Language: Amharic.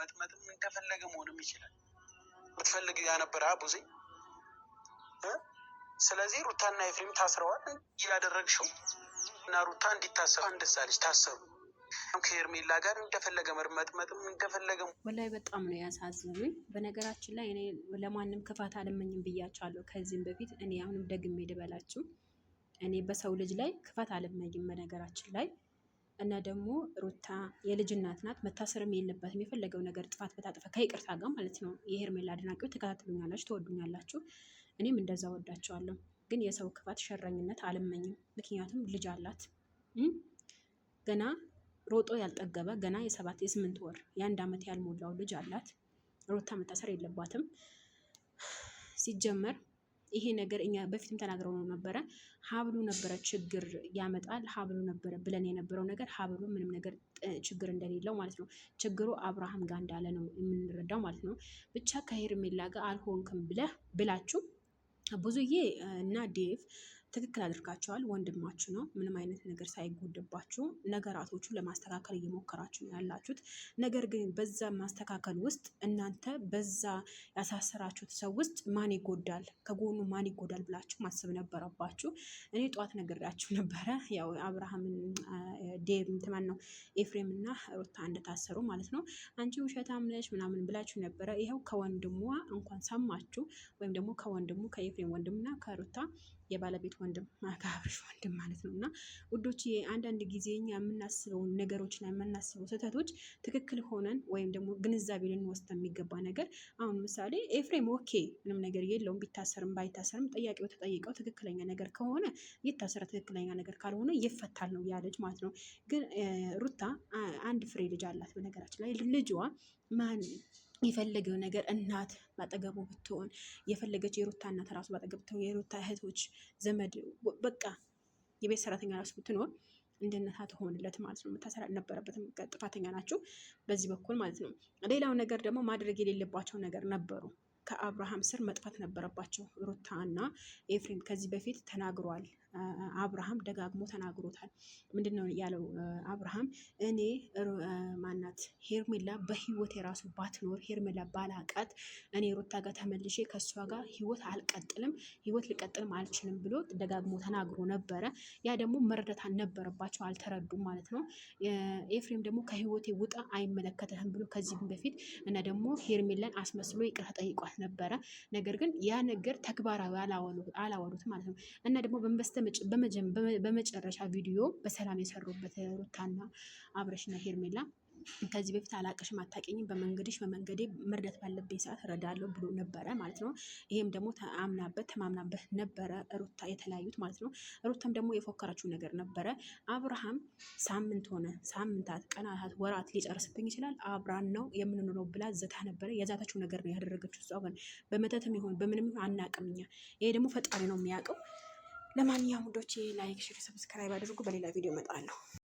መርመጥመጥም እንደፈለገ መሆንም ይችላል። ብትፈልግ ያነበረ ቡዜ። ስለዚህ ሩታና ኤፍሬም ታስረዋል። ያደረግሽው እና ሩታ እንዲታሰሩ አንደሳለች ታሰሩ። ከሄርሜላ ጋር እንደፈለገ መርመጥመጥም እንደፈለገ ወላይ በጣም ነው ያሳዝኑኝ። በነገራችን ላይ እኔ ለማንም ክፋት አልመኝም ብያቸዋለሁ ከዚህም በፊት። እኔ አሁንም ደግሜ ልበላችሁ፣ እኔ በሰው ልጅ ላይ ክፋት አልመኝም በነገራችን ላይ። እና ደግሞ ሩታ የልጅ እናት ናት፣ መታሰርም የለባትም። የፈለገው ነገር ጥፋት በታጠፋ ከይቅርታ ጋር ማለት ነው። የሄርሜላ አድናቂዎች ተከታትሉኛላችሁ፣ ትወዱኛላችሁ፣ እኔም እንደዛ ወዳቸዋለሁ። ግን የሰው ክፋት ሸረኝነት አልመኝም። ምክንያቱም ልጅ አላት ገና ሮጦ ያልጠገበ ገና የ7 የ8 ወር የ1 ዓመት ያልሞላው ልጅ አላት። ሩታ መታሰር የለባትም። ሲጀመር ይሄ ነገር እኛ በፊትም ተናግረው ነው ነበረ። ሀብሉ ነበረ ችግር ያመጣል፣ ሀብሉ ነበረ ብለን የነበረው ነገር ሀብሉ ምንም ነገር ችግር እንደሌለው ማለት ነው። ችግሩ አብርሃም ጋር እንዳለ ነው የምንረዳው ማለት ነው። ብቻ ከሄርሜላ ጋር አልሆንክም ብላችሁ ብዙዬ እና ዴቭ ትክክል አድርጋቸዋል። ወንድማችሁ ነው። ምንም አይነት ነገር ሳይጎድባችሁ ነገራቶቹ ለማስተካከል እየሞከራችሁ ነው ያላችሁት። ነገር ግን በዛ ማስተካከል ውስጥ እናንተ በዛ ያሳሰራችሁት ሰው ውስጥ ማን ይጎዳል፣ ከጎኑ ማን ይጎዳል ብላችሁ ማሰብ ነበረባችሁ። እኔ ጠዋት ነግሬያችሁ ነበረ። ያው አብርሃምን ዴቭ እንትማን ነው ኤፍሬም እና ሩታ እንደታሰሩ ማለት ነው። አንቺ ውሸታም ነሽ ምናምን ብላችሁ ነበረ። ይኸው ከወንድሟ እንኳን ሰማችሁ፣ ወይም ደግሞ ከወንድሙ ከኤፍሬም ወንድምና ከሩታ የባለቤት ወንድም ከአብርሽ ወንድም ማለት ነው። እና ውዶች አንዳንድ ጊዜ እኛ የምናስበው ነገሮችና የምናስበው ስህተቶች ትክክል ሆነን ወይም ደግሞ ግንዛቤ ልንወስድ የሚገባ ነገር። አሁን ምሳሌ ኤፍሬም ኦኬ ምንም ነገር የለውም፣ ቢታሰርም ባይታሰርም ጥያቄው ተጠይቀው ትክክለኛ ነገር ከሆነ ይታሰረ፣ ትክክለኛ ነገር ካልሆነ ይፈታል ነው ያለች ማለት ነው። ግን ሩታ አንድ ፍሬ ልጅ አላት። በነገራችን ላይ ልጅዋ ማን የፈለገው ነገር እናት ባጠገቡ ብትሆን የፈለገች የሩታ እናት ራሱ ባጠገቡ ብትሆን የሩታ እህቶች ዘመድ በቃ የቤት ሰራተኛ ራሱ ብትኖር እንደነታ ትሆንለት ማለት ነው። መታሰር አልነበረበትም። ጥፋተኛ ናቸው በዚህ በኩል ማለት ነው። ሌላው ነገር ደግሞ ማድረግ የሌለባቸው ነገር ነበሩ። ከአብርሃም ስር መጥፋት ነበረባቸው ሩታ እና ኤፍሬም። ከዚህ በፊት ተናግሯል አብርሃም ደጋግሞ ተናግሮታል። ምንድነው ያለው አብርሃም? እኔ ማናት ሄርሜላ በህይወት የራሱ ባትኖር ሄርሜላ ባላቃት እኔ ሩታ ጋር ተመልሼ ከእሷ ጋር ህይወት አልቀጥልም፣ ህይወት ልቀጥልም አልችልም ብሎ ደጋግሞ ተናግሮ ነበረ። ያ ደግሞ መረዳት አልነበረባቸው፣ አልተረዱም ማለት ነው። ኤፍሬም ደግሞ ከህይወቴ ውጣ አይመለከተህም ብሎ ከዚህም በፊት እና ደግሞ ሄርሜላን አስመስሎ ይቅርታ ጠይቋት ነበረ። ነገር ግን ያ ነገር ተግባራዊ አላወሉት ማለት ነው። እና ደግሞ በመጨረሻ ቪዲዮ በሰላም የሰሩበት ሩታና አብረሽና ሄርሜላ ከዚህ በፊት አላቀሽም አታውቂኝም፣ በመንገድሽ በመንገዴ መርዳት ባለብኝ ሰዓት እረዳለሁ ብሎ ነበረ ማለት ነው። ይሄም ደግሞ ተማምናበት ነበረ ሩታ የተለያዩት ማለት ነው። ሩታም ደግሞ የፎከረችው ነገር ነበረ። አብርሃም ሳምንት ሆነ ሳምንታት፣ ቀናታት፣ ወራት ሊጨርስብኝ ይችላል አብራን ነው የምንኖረው ብላ ዘታ ነበረ። የዛታችው ነገር ነው ያደረገችው። እሷ ግን በመተትም ይሆን በምንም አናውቅም እኛ። ይሄ ደግሞ ፈጣሪ ነው የሚያውቀው። ለማንኛውም ውዶቼ ላይክ፣ ሼር፣ ሰብስክራይብ አድርጉ። በሌላ ቪዲዮ እመጣለሁ።